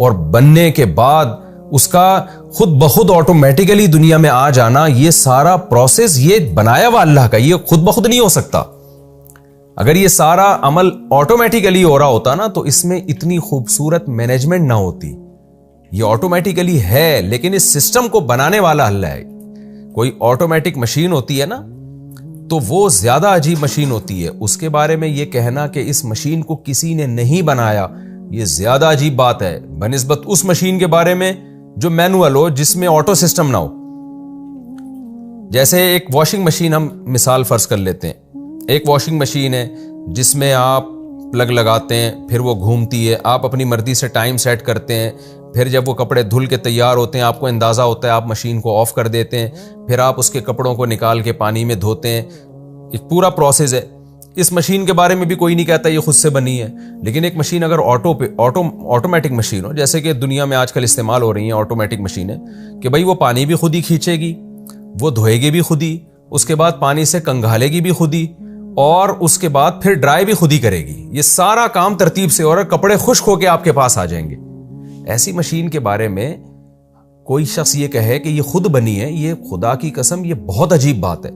اور بننے کے بعد اس کا خود بخود آٹومیٹیکلی دنیا میں آ جانا، یہ سارا پروسیس یہ بنایا ہوا اللہ کا، یہ خود بخود نہیں ہو سکتا۔ اگر یہ سارا عمل آٹومیٹیکلی ہو رہا ہوتا نا تو اس میں اتنی خوبصورت مینجمنٹ نہ ہوتی۔ یہ آٹومیٹیکلی ہے لیکن اس سسٹم کو بنانے والا اللہ ہے۔ کوئی آٹومیٹک مشین ہوتی ہے نا تو وہ زیادہ عجیب مشین ہوتی ہے، اس کے بارے میں یہ کہنا کہ اس مشین کو کسی نے نہیں بنایا یہ زیادہ عجیب بات ہے بنسبت اس مشین کے بارے میں جو مینوئل ہو، جس میں آٹو سسٹم نہ ہو۔ جیسے ایک واشنگ مشین ہم مثال فرض کر لیتے ہیں، ایک واشنگ مشین ہے جس میں آپ پلگ لگاتے ہیں، پھر وہ گھومتی ہے، آپ اپنی مرضی سے ٹائم سیٹ کرتے ہیں، پھر جب وہ کپڑے دھل کے تیار ہوتے ہیں آپ کو اندازہ ہوتا ہے، آپ مشین کو آف کر دیتے ہیں، پھر آپ اس کے کپڑوں کو نکال کے پانی میں دھوتے ہیں، ایک پورا پروسیس ہے۔ اس مشین کے بارے میں بھی کوئی نہیں کہتا یہ خود سے بنی ہے، لیکن ایک مشین اگر آٹومیٹک مشین ہو، جیسے کہ دنیا میں آج کل استعمال ہو رہی ہیں آٹومیٹک مشینیں، کہ بھائی وہ پانی بھی خود ہی کھینچے گی، وہ دھوئے گی بھی خود ہی، اس کے بعد پانی سے کنگھالے گی بھی خود ہی، اور اس کے بعد پھر ڈرائی بھی خود ہی کرے گی، یہ سارا کام ترتیب سے، اور کپڑے خشک ہو کے آپ کے پاس آ جائیں گے۔ ایسی مشین کے بارے میں کوئی شخص یہ کہے کہ یہ خود بنی ہے، یہ خدا کی قسم یہ بہت عجیب بات ہے۔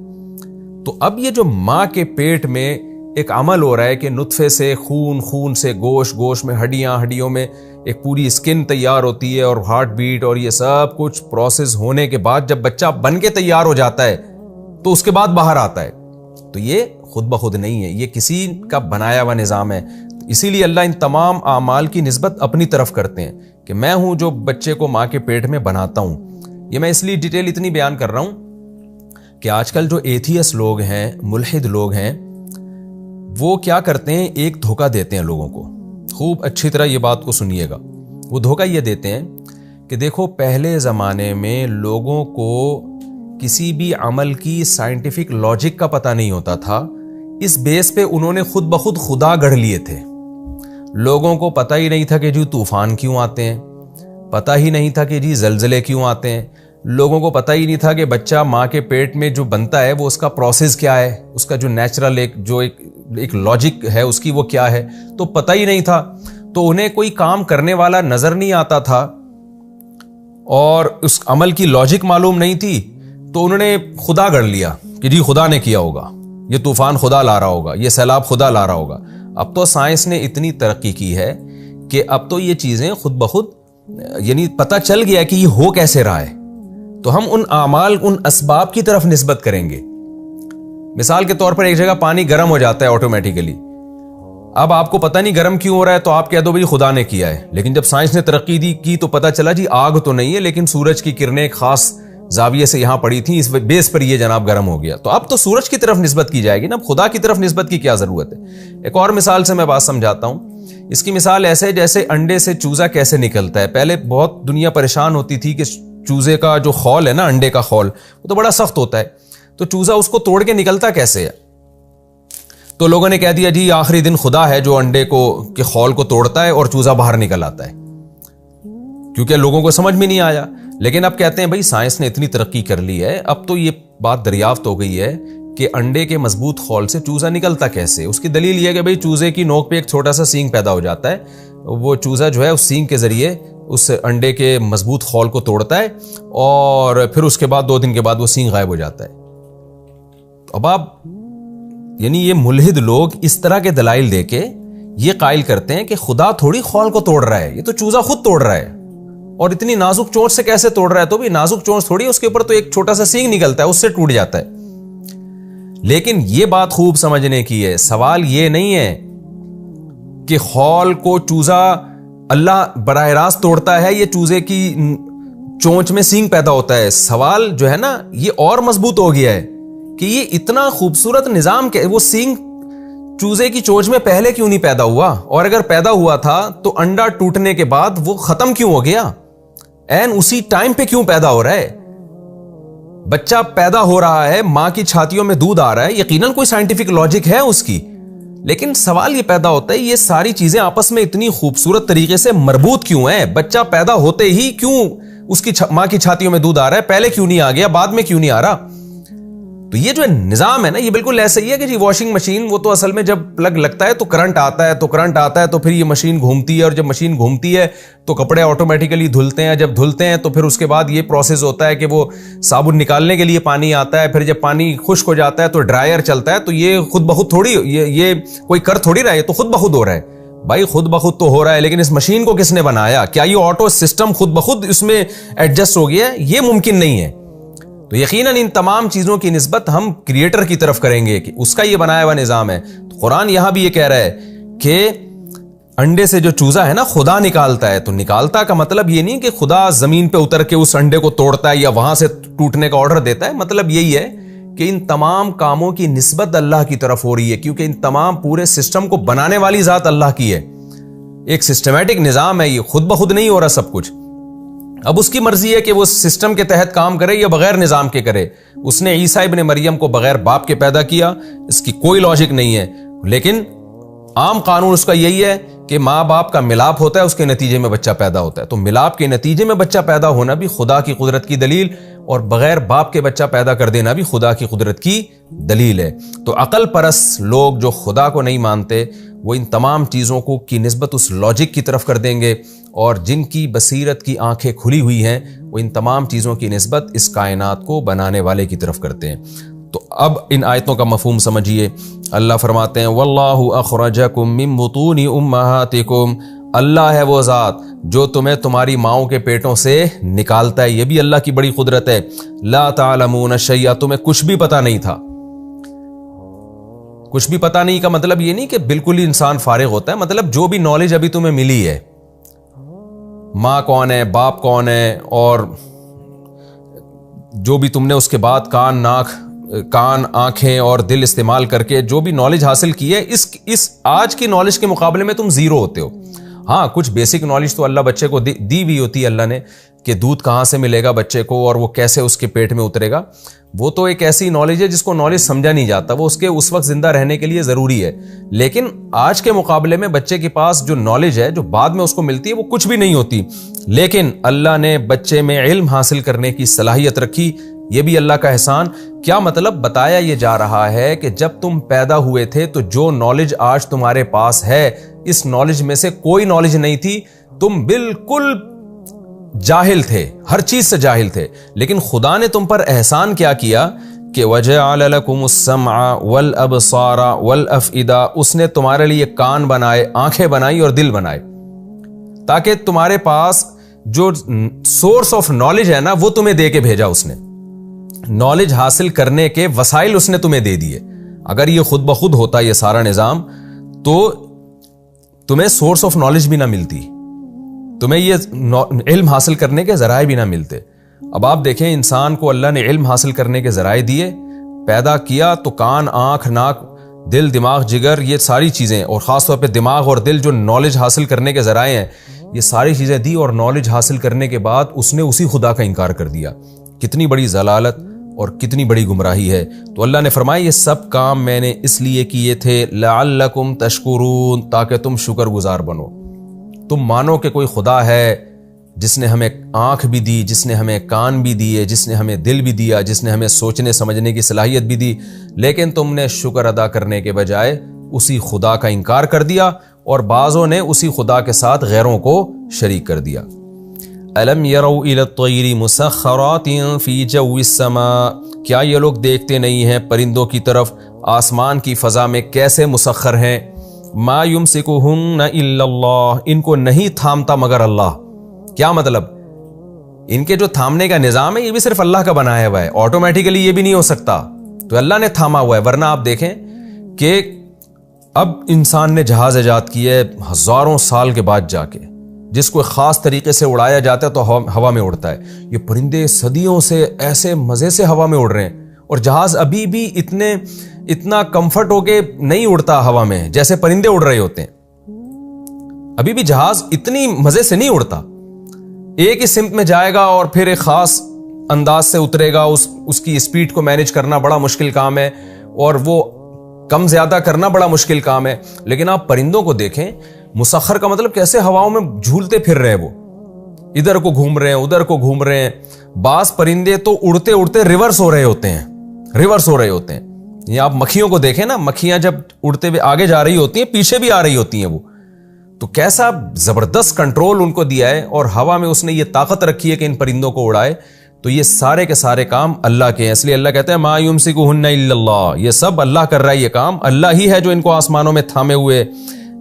تو اب یہ جو ماں کے پیٹ میں ایک عمل ہو رہا ہے کہ نطفے سے خون، خون سے گوشت، گوشت میں ہڈیاں، ہڈیوں میں ایک پوری اسکن تیار ہوتی ہے اور ہارٹ بیٹ اور یہ سب کچھ پروسیس ہونے کے بعد جب بچہ بن کے تیار ہو جاتا ہے تو اس کے بعد باہر آتا ہے، تو یہ خود بخود نہیں ہے، یہ کسی کا بنایا ہوا نظام ہے۔ اسی لیے اللہ ان تمام اعمال کی نسبت اپنی طرف کرتے ہیں کہ میں ہوں جو بچے کو ماں کے پیٹ میں بناتا ہوں۔ یہ میں اس لیے ڈیٹیل اتنی بیان کر رہا ہوں کہ آج کل جو ایتھیس لوگ ہیں، ملحد لوگ ہیں، وہ کیا کرتے ہیں، ایک دھوکہ دیتے ہیں لوگوں کو۔ خوب اچھی طرح یہ بات کو سنیے گا۔ وہ دھوکہ یہ دیتے ہیں کہ دیکھو پہلے زمانے میں لوگوں کو کسی بھی عمل کی سائنٹیفک لاجک کا پتہ نہیں ہوتا تھا، اس بیس پہ انہوں نے خود بخود خدا گڑھ لیے تھے۔ لوگوں کو پتہ ہی نہیں تھا کہ جی طوفان کیوں آتے ہیں، پتہ ہی نہیں تھا کہ جی زلزلے کیوں آتے ہیں، لوگوں کو پتہ ہی نہیں تھا کہ بچہ ماں کے پیٹ میں جو بنتا ہے وہ اس کا پروسیس کیا ہے، اس کا جو نیچرل ایک لاجک ہے اس کی وہ کیا ہے، تو پتہ ہی نہیں تھا۔ تو انہیں کوئی کام کرنے والا نظر نہیں آتا تھا اور اس عمل کی لاجک معلوم نہیں تھی، تو انہوں نے خدا گڑھ لیا کہ جی خدا نے کیا ہوگا، یہ طوفان خدا لا رہا ہوگا، یہ سیلاب خدا لا رہا ہوگا۔ اب تو سائنس نے اتنی ترقی کی ہے کہ اب تو یہ چیزیں خود بخود یعنی پتہ چل گیا کہ یہ ہو کیسے رہا ہے، تو ہم ان اعمال، ان اسباب کی طرف نسبت کریں گے۔ مثال کے طور پر ایک جگہ پانی گرم ہو جاتا ہے آٹومیٹیکلی، اب آپ کو پتہ نہیں گرم کیوں ہو رہا ہے تو آپ کہہ دو بھائی خدا نے کیا ہے، لیکن جب سائنس نے ترقی کی تو پتہ چلا جی آگ تو نہیں ہے لیکن سورج کی کرنیں ایک خاص زاویے سے یہاں پڑی تھیں، اس بیس پر یہ جناب گرم ہو گیا، تو اب تو سورج کی طرف نسبت کی جائے گی نا، خدا کی طرف نسبت کی کیا ضرورت ہے۔ ایک اور مثال سے میں بات سمجھاتا ہوں، اس کی مثال ایسے جیسے انڈے سے چوزا کیسے نکلتا ہے۔ پہلے بہت دنیا پریشان ہوتی تھی کہ چوزے کا جو خول ہے نا، انڈے کا خول، وہ تو بڑا سخت ہوتا ہے، تو چوزا اس کو توڑ کے نکلتا کیسے ہے؟ تو لوگوں نے کہہ دیا جی آخری دن خدا ہے جو انڈے کو کے خول کو توڑتا ہے اور چوزا باہر نکل آتا ہے، کیونکہ لوگوں کو سمجھ میں نہیں آیا۔ لیکن اب کہتے ہیں بھائی سائنس نے اتنی ترقی کر لی ہے، اب تو یہ بات دریافت ہو گئی ہے کہ انڈے کے مضبوط خول سے چوزا نکلتا کیسے۔ اس کی دلیل یہ ہے کہ بھئی چوزے کی نوک پہ ایک چھوٹا سا سینگ پیدا ہو جاتا ہے، وہ چوزا جو ہے اس سینگ کے ذریعے اس انڈے کے مضبوط خول کو توڑتا ہے اور پھر اس کے بعد 2 دن کے بعد وہ سینگ غائب ہو جاتا ہے۔ اب آپ یعنی یہ ملحد لوگ اس طرح کے دلائل دے کے یہ قائل کرتے ہیں کہ خدا تھوڑی خول کو توڑ رہا ہے، یہ تو چوزا خود توڑ رہا ہے، اور اتنی نازک چونچ سے کیسے توڑ رہا ہے؟ تو بھی نازک چونچ تھوڑی، اس کے اوپر تو ایک چھوٹا سا سینگ نکلتا ہے، اس سے ٹوٹ جاتا ہے۔ لیکن یہ بات خوب سمجھنے کی ہے، سوال یہ نہیں ہے کہ خول کو چوزا اللہ براہ راست توڑتا ہے، یہ چوزے کی چونچ میں سینگ پیدا ہوتا ہے۔ سوال جو ہے نا یہ اور مضبوط ہو گیا ہے کہ یہ اتنا خوبصورت نظام کہ وہ سینگ چوزے کی چونچ میں پہلے کیوں نہیں پیدا ہوا، اور اگر پیدا ہوا تھا تو انڈا ٹوٹنے کے بعد وہ ختم کیوں ہو گیا، این اسی ٹائم پہ کیوں پیدا ہو رہا ہے؟ بچہ پیدا ہو رہا ہے، ماں کی چھاتیوں میں دودھ آ رہا ہے، یقیناً کوئی سائنٹیفک لاجک ہے اس کی، لیکن سوال یہ پیدا ہوتا ہے یہ ساری چیزیں آپس میں اتنی خوبصورت طریقے سے مربوط کیوں ہیں؟ بچہ پیدا ہوتے ہی کیوں اس کی ماں کی چھاتیوں میں دودھ آ رہا ہے، پہلے کیوں نہیں آ گیا، بعد میں کیوں نہیں آ رہا؟ تو یہ جو نظام ہے نا، یہ بالکل ایسا ہی ہے کہ جی واشنگ مشین، وہ تو اصل میں جب پلگ لگتا ہے تو کرنٹ آتا ہے تو پھر یہ مشین گھومتی ہے، اور جب مشین گھومتی ہے تو کپڑے آٹومیٹیکلی دھلتے ہیں، جب دھلتے ہیں تو پھر اس کے بعد یہ پروسیس ہوتا ہے کہ وہ صابن نکالنے کے لیے پانی آتا ہے، پھر جب پانی خشک ہو جاتا ہے تو ڈرائر چلتا ہے. تو یہ خود بخود تھوڑی، یہ کوئی کر تھوڑی رہا ہے، یہ تو خود بخود ہو رہا ہے. بھائی خود بخود تو ہو رہا ہے، لیکن اس مشین کو کس نے بنایا؟ کیا یہ آٹو سسٹم خود بخود اس میں ایڈجسٹ ہو گیا ہے؟ یہ ممکن نہیں ہے. تو یقیناً ان تمام چیزوں کی نسبت ہم کریٹر کی طرف کریں گے کہ اس کا یہ بنایا ہوا نظام ہے. تو قرآن یہاں بھی یہ کہہ رہا ہے کہ انڈے سے جو چوزا ہے نا خدا نکالتا ہے. تو نکالتا کا مطلب یہ نہیں کہ خدا زمین پہ اتر کے اس انڈے کو توڑتا ہے یا وہاں سے ٹوٹنے کا آرڈر دیتا ہے. مطلب یہی ہے کہ ان تمام کاموں کی نسبت اللہ کی طرف ہو رہی ہے، کیونکہ ان تمام پورے سسٹم کو بنانے والی ذات اللہ کی ہے. ایک سسٹمیٹک نظام ہے، یہ خود بخود نہیں ہو رہا سب کچھ. اب اس کی مرضی ہے کہ وہ سسٹم کے تحت کام کرے یا بغیر نظام کے کرے. اس نے عیسیٰ ابن مریم کو بغیر باپ کے پیدا کیا، اس کی کوئی لاجک نہیں ہے، لیکن عام قانون اس کا یہی ہے کہ ماں باپ کا ملاپ ہوتا ہے، اس کے نتیجے میں بچہ پیدا ہوتا ہے. تو ملاپ کے نتیجے میں بچہ پیدا ہونا بھی خدا کی قدرت کی دلیل، اور بغیر باپ کے بچہ پیدا کر دینا بھی خدا کی قدرت کی دلیل ہے. تو عقل پرست لوگ جو خدا کو نہیں مانتے، وہ ان تمام چیزوں کو کی نسبت اس لاجک کی طرف کر دیں گے، اور جن کی بصیرت کی آنکھیں کھلی ہوئی ہیں وہ ان تمام چیزوں کی نسبت اس کائنات کو بنانے والے کی طرف کرتے ہیں. تو اب ان آیتوں کا مفہوم سمجھیے. اللہ فرماتے ہیں وَاللَّهُ أَخْرَجَكُم مِّن بُطُونِ أُمَّهَاتِكُمْ، اللہ ہے وہ ذات جو تمہیں تمہاری ماؤں کے پیٹوں سے نکالتا ہے. یہ بھی اللہ کی بڑی قدرت ہے. لَا تَعْلَمُونَ شَيْئًا، تمہیں کچھ بھی پتہ نہیں تھا. کچھ بھی پتہ نہیں کا مطلب یہ نہیں کہ بالکل ہی انسان فارغ ہوتا ہے، مطلب جو بھی نالج ابھی تمہیں ملی ہے، ماں کون ہے، باپ کون ہے، اور جو بھی تم نے اس کے بعد کان آنکھیں اور دل استعمال کر کے جو بھی نالج حاصل کی ہے، اس آج کی نالج کے مقابلے میں تم زیرو ہوتے ہو. ہاں کچھ بیسک نالج تو اللہ بچے کو دی بھی ہوتی ہے اللہ نے، کہ دودھ کہاں سے ملے گا بچے کو اور وہ کیسے اس کے پیٹ میں اترے گا. وہ تو ایک ایسی نالج ہے جس کو نالج سمجھا نہیں جاتا، وہ اس وقت زندہ رہنے کے لیے ضروری ہے. لیکن آج کے مقابلے میں بچے کے پاس جو نالج ہے جو بعد میں اس کو ملتی ہے وہ کچھ بھی نہیں ہوتی. لیکن اللہ نے بچے میں علم حاصل کرنے کی صلاحیت رکھی، یہ بھی اللہ کا احسان. کیا مطلب؟ بتایا یہ جا رہا ہے کہ جب تم پیدا ہوئے تھے تو جو نالج آج تمہارے پاس ہے، اس نالج میں سے کوئی نالج نہیں تھی. تم بالکل جاہل تھے، ہر چیز سے جاہل تھے. لیکن خدا نے تم پر احسان کیا کیا کہ وَجَعَلَ لَكُمُ السَّمْعَ وَالْأَبْصَارَ وَالْأَفْئِدَةَ، اس نے تمہارے لیے کان بنائے، آنکھیں بنائی اور دل بنائے، تاکہ تمہارے پاس جو سورس آف نالج ہے نا وہ تمہیں دے کے بھیجا. اس نے نالج حاصل کرنے کے وسائل اس نے تمہیں دے دیے. اگر یہ خود بخود ہوتا یہ سارا نظام تو تمہیں سورس آف نالج بھی نہ ملتی، تمہیں یہ علم حاصل کرنے کے ذرائع بھی نہ ملتے. اب آپ دیکھیں انسان کو اللہ نے علم حاصل کرنے کے ذرائع دیے، پیدا کیا تو کان، آنکھ، ناک، دل، دماغ، جگر، یہ ساری چیزیں، اور خاص طور پہ دماغ اور دل جو نالج حاصل کرنے کے ذرائع ہیں، یہ ساری چیزیں دی. اور نالج حاصل کرنے کے بعد اس نے اسی خدا کا انکار کر دیا. کتنی بڑی ضلالت اور کتنی بڑی گمراہی ہے. تو اللہ نے فرمایا یہ سب کام میں نے اس لیے کیے تھے لعلکم تشکرون، تاکہ تم شکر گزار بنو، تم مانو کہ کوئی خدا ہے جس نے ہمیں آنکھ بھی دی، جس نے ہمیں کان بھی دیے، جس نے ہمیں دل بھی دیا، جس نے ہمیں سوچنے سمجھنے کی صلاحیت بھی دی. لیکن تم نے شکر ادا کرنے کے بجائے اسی خدا کا انکار کر دیا، اور بعضوں نے اسی خدا کے ساتھ غیروں کو شریک کر دیا. الم یروا الی الطیر مسخرات فی جو السماء، کیا یہ لوگ دیکھتے نہیں ہیں پرندوں کی طرف آسمان کی فضا میں کیسے مسخر ہیں. ما یمسکہن الا اللہ، ان کو نہیں تھامتا مگر اللہ. کیا مطلب؟ ان کے جو تھامنے کا نظام ہے یہ بھی صرف اللہ کا بنایا ہوا ہے، آٹومیٹیکلی یہ بھی نہیں ہو سکتا، تو اللہ نے تھاما ہوا ہے. ورنہ آپ دیکھیں کہ اب انسان نے جہاز ایجاد کیا ہے ہزاروں سال کے بعد جا کے، جس کو خاص طریقے سے اڑایا جاتا ہے تو ہوا میں اڑتا ہے. یہ پرندے صدیوں سے ایسے مزے سے ہوا میں اڑ رہے ہیں، اور جہاز ابھی بھی اتنا کمفرٹ ہو کے نہیں اڑتا ہوا میں جیسے پرندے اڑ رہے ہوتے ہیں. ابھی بھی جہاز اتنی مزے سے نہیں اڑتا، ایک ہی سمت میں جائے گا اور پھر ایک خاص انداز سے اترے گا. اس کی اسپیڈ کو مینیج کرنا بڑا مشکل کام ہے، اور وہ کم زیادہ کرنا بڑا مشکل کام ہے. لیکن آپ پرندوں کو دیکھیں، مسخر کا مطلب کیسے ہواؤں میں جھولتے پھر رہے ہیں، وہ ادھر کو گھوم رہے ہیں ادھر کو گھوم رہے ہیں. بعض پرندے تو اڑتے اڑتے ریورس ہو رہے ہوتے ہیں، ریورس ہو رہے ہوتے ہیں. یہ آپ مکھیوں کو دیکھیں نا, مکھیاں جب اڑتے ہوئے آگے جا رہی ہوتی ہیں, پیچھے بھی آ رہی ہوتی ہیں وہ, تو کیسا زبردست کنٹرول ان کو دیا ہے, اور ہوا میں اس نے یہ طاقت رکھی ہے کہ ان پرندوں کو اڑائے. تو یہ سارے کے سارے کام اللہ کے ہیں, اس لیے اللہ کہتے ہیں ما یمسکہن الا اللہ, یہ سب اللہ کر رہا ہے, یہ کام اللہ ہی ہے جو ان کو آسمانوں میں تھامے ہوئے.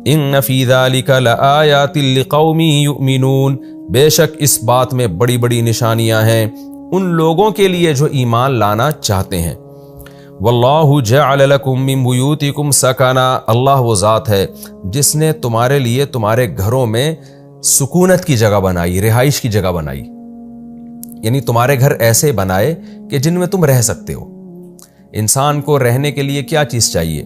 ان فی ذلک لآیات لقوم یؤمنون, بے شک اس بات میں بڑی بڑی نشانیاں ہیں ان لوگوں کے لیے جو ایمان لانا چاہتے ہیں. واللہ جعل لکم من بیوتکم سکنا, اللہ وہ ذات ہے جس نے تمہارے لیے تمہارے گھروں میں سکونت کی جگہ بنائی, رہائش کی جگہ بنائی, یعنی تمہارے گھر ایسے بنائے کہ جن میں تم رہ سکتے ہو. انسان کو رہنے کے لیے کیا چیز چاہیے؟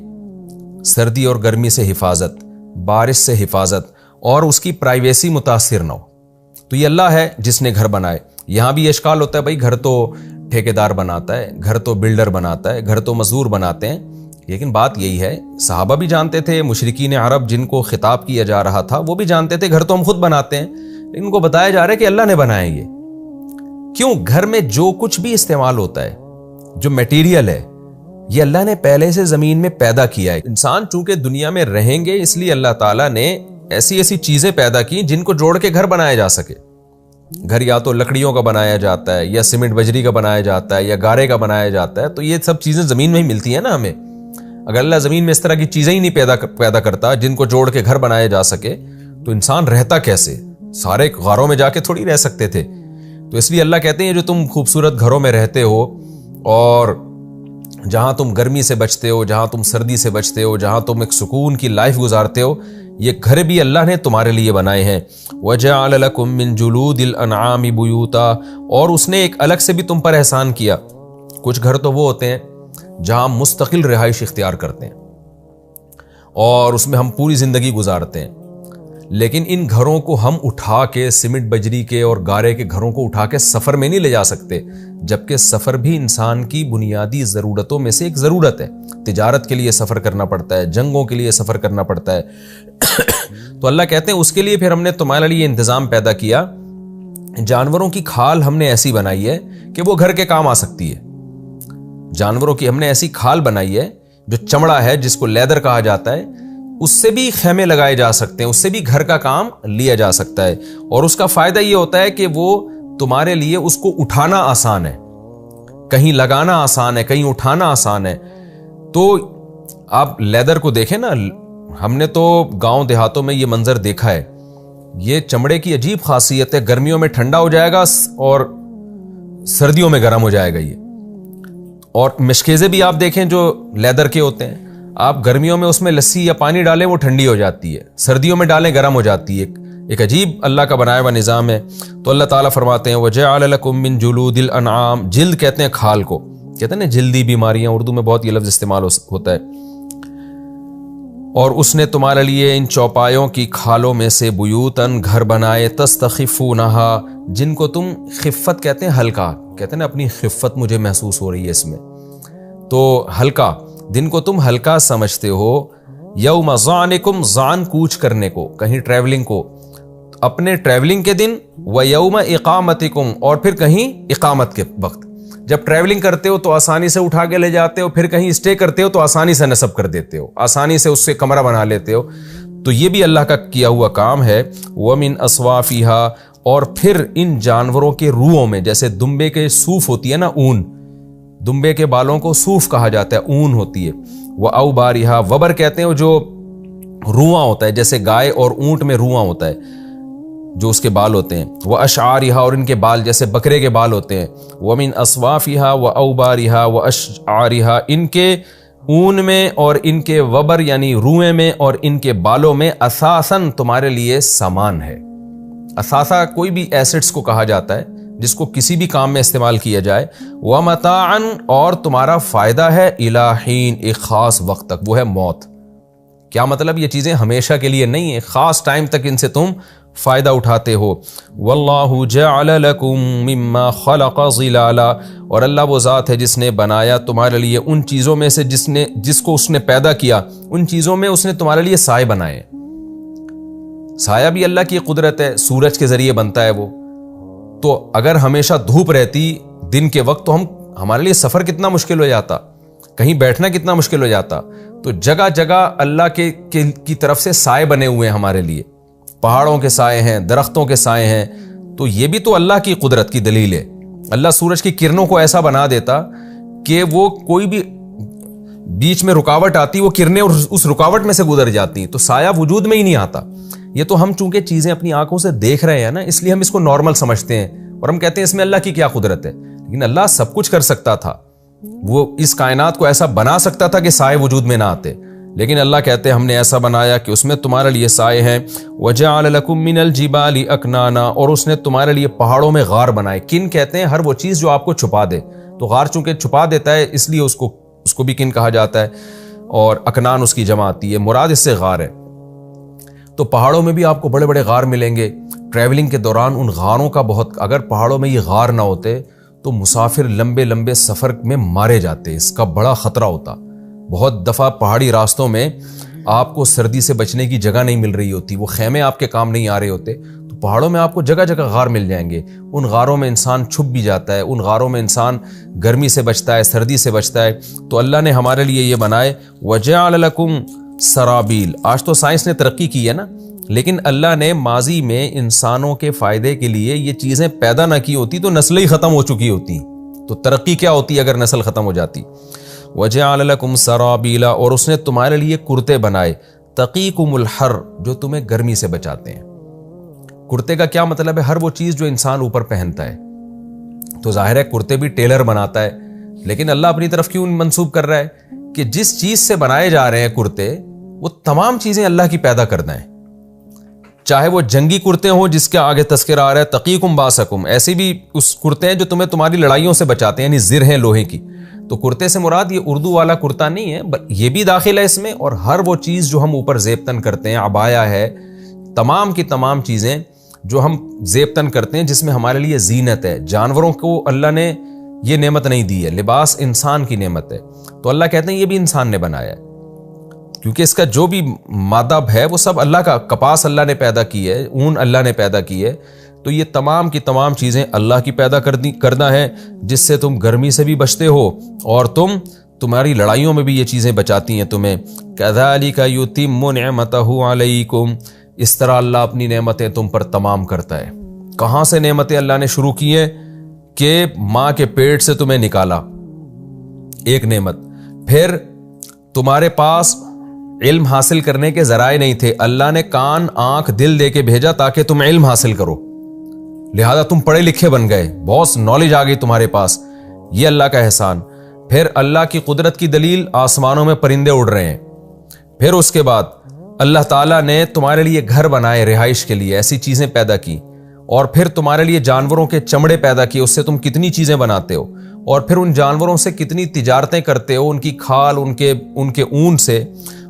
سردی اور گرمی سے حفاظت, بارش سے حفاظت, اور اس کی پرائیویسی متاثر نہ ہو. تو یہ اللہ ہے جس نے گھر بنائے. یہاں بھی یہ اشکال ہوتا ہے, بھائی گھر تو ٹھیکیدار بناتا ہے, گھر تو بلڈر بناتا ہے, گھر تو مزدور بناتے ہیں. لیکن بات یہی ہے, صحابہ بھی جانتے تھے, مشرکین عرب جن کو خطاب کیا جا رہا تھا وہ بھی جانتے تھے گھر تو ہم خود بناتے ہیں, لیکن ان کو بتایا جا رہا ہے کہ اللہ نے بنائے. یہ کیوں؟ گھر میں جو کچھ بھی استعمال ہوتا ہے, جو میٹیریل ہے, یہ اللہ نے پہلے سے زمین میں پیدا کیا ہے. انسان چونکہ دنیا میں رہیں گے اس لیے اللہ تعالیٰ نے ایسی ایسی چیزیں پیدا کی جن کو جوڑ کے گھر بنایا جا سکے. گھر یا تو لکڑیوں کا بنایا جاتا ہے, یا سیمنٹ بجری کا بنایا جاتا ہے, یا گارے کا بنایا جاتا ہے. تو یہ سب چیزیں زمین میں ہی ملتی ہیں نا ہمیں. اگر اللہ زمین میں اس طرح کی چیزیں ہی نہیں پیدا کرتا جن کو جوڑ کے گھر بنایا جا سکے, تو انسان رہتا کیسے؟ سارے غاروں میں جا کے تھوڑی رہ سکتے تھے. تو اس لیے اللہ کہتے ہیں جو تم خوبصورت گھروں میں رہتے ہو, اور جہاں تم گرمی سے بچتے ہو, جہاں تم سردی سے بچتے ہو, جہاں تم ایک سکون کی لائف گزارتے ہو, یہ گھر بھی اللہ نے تمہارے لیے بنائے ہیں. وَجَعَلَ لَكُم مِّن جُلُودِ الْأَنْعَامِ بُيُوتًا, اور اس نے ایک الگ سے بھی تم پر احسان کیا. کچھ گھر تو وہ ہوتے ہیں جہاں مستقل رہائش اختیار کرتے ہیں اور اس میں ہم پوری زندگی گزارتے ہیں, لیکن ان گھروں کو ہم اٹھا کے سیمنٹ بجری کے اور گارے کے گھروں کو اٹھا کے سفر میں نہیں لے جا سکتے, جبکہ سفر بھی انسان کی بنیادی ضرورتوں میں سے ایک ضرورت ہے. تجارت کے لیے سفر کرنا پڑتا ہے, جنگوں کے لیے سفر کرنا پڑتا ہے. تو اللہ کہتے ہیں اس کے لیے پھر ہم نے تمہارے لیے انتظام پیدا کیا. جانوروں کی کھال ہم نے ایسی بنائی ہے کہ وہ گھر کے کام آ سکتی ہے. جانوروں کی ہم نے ایسی کھال بنائی ہے, جو چمڑا ہے جس کو لیدر کہا جاتا ہے, اس سے بھی خیمے لگائے جا سکتے ہیں, اس سے بھی گھر کا کام لیا جا سکتا ہے. اور اس کا فائدہ یہ ہوتا ہے کہ وہ تمہارے لیے اس کو اٹھانا آسان ہے, کہیں لگانا آسان ہے, کہیں اٹھانا آسان ہے. تو آپ لیدر کو دیکھیں نا, ہم نے تو گاؤں دیہاتوں میں یہ منظر دیکھا ہے. یہ چمڑے کی عجیب خاصیت ہے, گرمیوں میں ٹھنڈا ہو جائے گا اور سردیوں میں گرم ہو جائے گا یہ. اور مشکیزیں بھی آپ دیکھیں جو لیدر کے ہوتے ہیں, آپ گرمیوں میں اس میں لسی یا پانی ڈالیں وہ ٹھنڈی ہو جاتی ہے, سردیوں میں ڈالیں گرم ہو جاتی ہے. ایک عجیب اللہ کا بنایا ہوا نظام ہے. تو اللہ تعالیٰ فرماتے ہیں وَجَعَلَ لَكُم مِّن جُلُودِ الْأَنْعَامِ, جلد کہتے ہیں کھال کو, کہتے ہیں نا جلدی بیماریاں, اردو میں بہت یہ لفظ استعمال ہوتا ہے. اور اس نے تمہارے لیے ان چوپایوں کی کھالوں میں سے بیوتن, گھر بنائے, تستخفونہا, جن کو تم خفت کہتے ہیں, ہلکا کہتے ہیں نا, اپنی خفت مجھے محسوس ہو رہی ہے اس میں, تو ہلکا, دن کو تم ہلکا سمجھتے ہو. یوم ظعنکم, ظعن کوچ کرنے کو, کہیں ٹریولنگ کو, اپنے ٹریولنگ کے دن, و یوم اقامتکم, اور پھر کہیں اقامت کے وقت. جب ٹریولنگ کرتے ہو تو آسانی سے اٹھا کے لے جاتے ہو, پھر کہیں اسٹے کرتے ہو تو آسانی سے نصب کر دیتے ہو, آسانی سے اس سے کمرہ بنا لیتے ہو. تو یہ بھی اللہ کا کیا ہوا کام ہے. وَمِنْ أَصْوَافِهَا, اور پھر ان جانوروں کے روؤں میں, جیسے دمبے کے صوف ہوتی ہے نا, اون, دمبے کے بالوں کو صوف کہا جاتا ہے, اون ہوتی ہے. وَأَوْبَارِهَا, وبر کہتے ہیں جو رواں ہوتا ہے, جیسے گائے اور اونٹ میں رواں ہوتا ہے جو اس کے بال ہوتے ہیں. وَأَشْعَارِهَا, اور ان کے بال جیسے بکرے کے بال ہوتے ہیں. وَمِنْ أَصْوَافِهَا وَأَوْبَارِهَا وَأَشْعَارِهَا, ان کے اون میں اور ان کے وبر یعنی روئیں میں اور ان کے بالوں میں اساساً تمہارے لیے سامان ہے. اثاثہ کوئی بھی ایسٹس کو کہا جاتا ہے جس کو کسی بھی کام میں استعمال کیا جائے. وَمَتَاعًا, اور تمہارا فائدہ ہے, إِلَىٰ حِين, ایک خاص وقت تک, وہ ہے موت. کیا مطلب؟ یہ چیزیں ہمیشہ کے لیے نہیں ہیں, خاص ٹائم تک ان سے تم فائدہ اٹھاتے ہو. وَاللَّهُ جَعَلَ لَكُم مِّمَّا خَلَقَ ظِلَالًا, اور اللہ وہ ذات ہے جس نے بنایا تمہارے لیے ان چیزوں میں سے جس کو اس نے پیدا کیا, ان چیزوں میں اس نے تمہارے لیے سائے بنائے. سایہ بھی اللہ کی قدرت ہے, سورج کے ذریعے بنتا ہے وہ. تو اگر ہمیشہ دھوپ رہتی دن کے وقت تو ہمارے لیے سفر کتنا مشکل ہو جاتا, کہیں بیٹھنا کتنا مشکل ہو جاتا. تو جگہ جگہ اللہ کی طرف سے سائے بنے ہوئے ہیں ہمارے لیے, پہاڑوں کے سائے ہیں, درختوں کے سائے ہیں. تو یہ بھی تو اللہ کی قدرت کی دلیل ہے. اللہ سورج کی کرنوں کو ایسا بنا دیتا کہ وہ کوئی بھی بیچ میں رکاوٹ آتی, وہ کرنیں اس رکاوٹ میں سے گزر جاتی, تو سایہ وجود میں ہی نہیں آتا. یہ تو ہم چونکہ چیزیں اپنی آنکھوں سے دیکھ رہے ہیں نا, اس لیے ہم اس کو نارمل سمجھتے ہیں اور ہم کہتے ہیں اس میں اللہ کی کیا قدرت ہے. لیکن اللہ سب کچھ کر سکتا تھا, وہ اس کائنات کو ایسا بنا سکتا تھا کہ سائے وجود میں نہ آتے. لیکن اللہ کہتے ہیں ہم نے ایسا بنایا کہ اس میں تمہارے لیے سائے ہیں. وَجَعَلَ لَكُم مِّنَ الْجِبَالِ أَكْنَانًا, اور اس نے تمہارے لیے پہاڑوں میں غار بنائے. کن کہتے ہیں ہر وہ چیز جو آپ کو چھپا دے. تو غار چونکہ چھپا دیتا ہے اس لیے اس کو بھی کن کہا جاتا ہے, اور اکنان اس کی جمع آتی ہے. مراد اس سے غار ہے. تو پہاڑوں میں بھی آپ کو بڑے بڑے غار ملیں گے. ٹریولنگ کے دوران ان غاروں کا اگر پہاڑوں میں یہ غار نہ ہوتے تو مسافر لمبے لمبے سفر میں مارے جاتے, اس کا بڑا خطرہ ہوتا. بہت دفعہ پہاڑی راستوں میں آپ کو سردی سے بچنے کی جگہ نہیں مل رہی ہوتی, وہ خیمے آپ کے کام نہیں آ رہے ہوتے, تو پہاڑوں میں آپ کو جگہ جگہ غار مل جائیں گے. ان غاروں میں انسان چھپ بھی جاتا ہے, ان غاروں میں انسان گرمی سے بچتا ہے, سردی سے بچتا ہے. تو اللہ نے ہمارے لیے یہ بنائے. وَجَعَلَ لَكُمْ سَرَابِيل. آج تو سائنس نے ترقی کی ہے نا, لیکن اللہ نے ماضی میں انسانوں کے فائدے کے لیے یہ چیزیں پیدا نہ کی ہوتی تو نسلیں ہی ختم ہو چکی ہوتی. تو ترقی کیا ہوتی اگر نسل ختم ہو جاتی. وَجَعَلَ لَكُمْ سَرَابِيلَ, اور اس نے تمہارے لیے کرتے بنائے. تَقِيكُمُ الْحَرَّ, جو تمہیں گرمی سے بچاتے ہیں. کرتے کا کیا مطلب ہے؟ ہر وہ چیز جو انسان اوپر پہنتا ہے. تو ظاہر ہے کرتے بھی ٹیلر بناتا ہے, لیکن اللہ اپنی طرف کیوں منسوب کر رہا ہے کہ جس چیز سے بنائے جا رہے ہیں کرتے, وہ تمام چیزیں اللہ کی پیدا کرنا ہے. چاہے وہ جنگی کرتے ہوں جس کے آگے تذکرہ آ رہا ہے تقیکم باسکم, ایسے بھی اس کرتے ہیں جو تمہیں تمہاری لڑائیوں سے بچاتے ہیں, یعنی زر ہیں لوہے کی. تو کرتے سے مراد یہ اردو والا کرتا نہیں ہے, یہ بھی داخل ہے اس میں. اور ہر وہ چیز جو ہم اوپر زیبتن کرتے ہیں, عبایا ہے, تمام کی تمام چیزیں جو ہم زیبتن کرتے ہیں جس میں ہمارے لیے زینت ہے. جانوروں کو اللہ نے یہ نعمت نہیں دی ہے, لباس انسان کی نعمت ہے. تو اللہ کہتے ہیں یہ بھی انسان نے بنایا ہے, کیونکہ اس کا جو بھی مادہ ہے وہ سب اللہ کا. کپاس اللہ نے پیدا کی ہے, اون اللہ نے پیدا کی ہے. تو یہ تمام کی تمام چیزیں اللہ کی پیدا کرنا ہے, جس سے تم گرمی سے بھی بچتے ہو اور تمہاری لڑائیوں میں بھی یہ چیزیں بچاتی ہیں تمہیں. كَذَلِكَ يُتِمُّ نِعْمَتَهُ عَلَيْكُمْ, اس طرح اللہ اپنی نعمتیں تم پر تمام کرتا ہے. کہاں سے نعمتیں اللہ نے شروع کی ہیں؟ کہ ماں کے پیٹ سے تمہیں نکالا, ایک نعمت. پھر تمہارے پاس علم حاصل کرنے کے ذرائع نہیں تھے, اللہ نے کان, آنکھ, دل دے کے بھیجا تاکہ تم علم حاصل کرو, لہذا تم پڑھے لکھے بن گئے, بہت نالج آ گئی تمہارے پاس. یہ اللہ کا احسان. پھر اللہ کی قدرت کی دلیل, آسمانوں میں پرندے اڑ رہے ہیں. پھر اس کے بعد اللہ تعالیٰ نے تمہارے لیے گھر بنائے رہائش کے لیے, ایسی چیزیں پیدا کی. اور پھر تمہارے لیے جانوروں کے چمڑے پیدا کیے, اس سے تم کتنی چیزیں بناتے ہو. اور پھر ان جانوروں سے کتنی تجارتیں کرتے ہو, ان کی کھال, ان کے اون سے.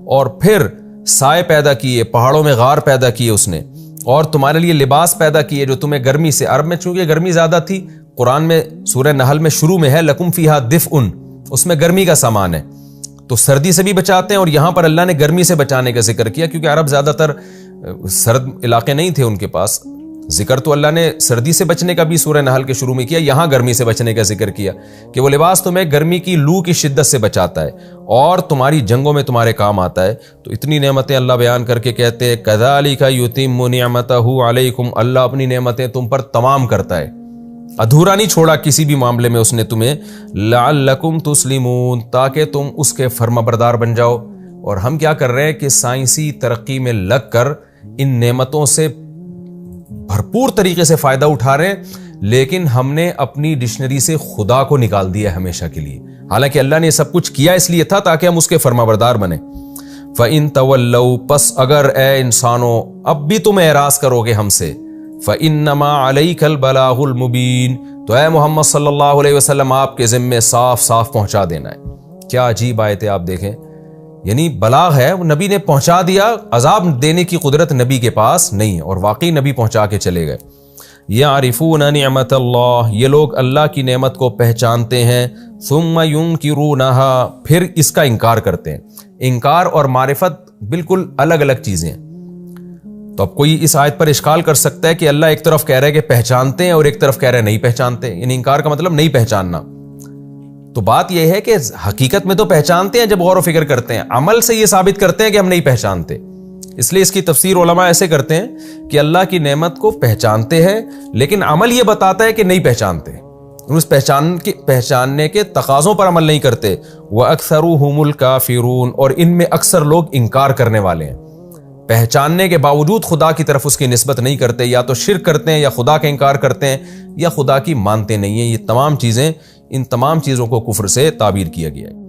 اور پھر سائے پیدا کیے, پہاڑوں میں غار پیدا کیے اس نے. اور تمہارے لیے لباس پیدا کیے جو تمہیں گرمی سے, عرب میں چونکہ گرمی زیادہ تھی, قرآن میں سورہ نحل میں شروع میں ہے لکم فیہا دفء, اس میں گرمی کا سامان ہے. تو سردی سے بھی بچاتے ہیں, اور یہاں پر اللہ نے گرمی سے بچانے کا ذکر کیا, کیونکہ عرب زیادہ تر سرد علاقے نہیں تھے ان کے پاس. ذکر تو اللہ نے سردی سے بچنے کا بھی سورہ نحل کے شروع میں کیا, یہاں گرمی سے بچنے کا ذکر کیا کہ وہ لباس تمہیں گرمی کی لو کی شدت سے بچاتا ہے اور تمہاری جنگوں میں تمہارے کام آتا ہے. تو اتنی نعمتیں اللہ بیان کر کے کہتے ہیں كَذَلِكَ يُتِمُّ نِعْمَتَهُ عَلَيْكُمْ, اللہ اپنی نعمتیں تم پر تمام کرتا ہے, ادھورا نہیں چھوڑا کسی بھی معاملے میں اس نے تمہیں. لَعَلَّكُمْ تُسْلِمُونَ, تاکہ تم اس کے فرما بردار بن جاؤ. اور ہم کیا کر رہے ہیں کہ سائنسی ترقی میں لگ کر ان نعمتوں سے بھرپور طریقے سے فائدہ اٹھا رہے ہیں, لیکن ہم نے اپنی ڈکشنری سے خدا کو نکال دیا ہمیشہ کے لیے. حالانکہ اللہ نے یہ سب کچھ کیا اس لیے تھا تاکہ ہم اس کے فرما بردار بنیں. فَإِن تَوَلَّوْا, پس اگر اے انسانوں اب بھی تم اعراض کرو گے ہم سے, فَإِنَّمَا عَلَيْكَ الْبَلَاغُ الْمُبِينُ, تو اے محمد صلی اللہ علیہ وسلم آپ کے ذمے صاف صاف پہنچا دینا ہے. کیا عجیب آیت ہے, آپ دیکھیں, یعنی بلاغ ہے, وہ نبی نے پہنچا دیا, عذاب دینے کی قدرت نبی کے پاس نہیں, اور واقعی نبی پہنچا کے چلے گئے. یعرفون نعمت اللہ, یہ لوگ اللہ کی نعمت کو پہچانتے ہیں. ثم ینکرونہا, پھر اس کا انکار کرتے ہیں. انکار اور معرفت بالکل الگ الگ چیزیں ہیں. تو اب کوئی اس آیت پر اشکال کر سکتا ہے کہ اللہ ایک طرف کہہ رہے کہ پہچانتے ہیں اور ایک طرف کہہ رہے نہیں پہچانتے, یعنی انکار کا مطلب نہیں پہچاننا. تو بات یہ ہے کہ حقیقت میں تو پہچانتے ہیں جب غور و فکر کرتے ہیں، عمل سے یہ ثابت کرتے ہیں کہ ہم نہیں پہچانتے۔ اس لیے اس کی تفسیر علماء ایسے کرتے ہیں کہ اللہ کی نعمت کو پہچانتے ہیں لیکن عمل یہ بتاتا ہے کہ نہیں پہچانتے، اس پہچاننے کے تقاضوں پر عمل نہیں کرتے۔ وَأَكْثَرُهُمُ الْكَافِرُونَ، اور ان میں اکثر لوگ انکار کرنے والے ہیں، پہچاننے کے باوجود خدا کی طرف اس کی نسبت نہیں کرتے، یا تو شرک کرتے ہیں یا خدا کا انکار کرتے ہیں یا خدا کی مانتے نہیں ہیں۔ یہ تمام چیزیں، ان تمام چیزوں کو کفر سے تعبیر کیا گیا ہے۔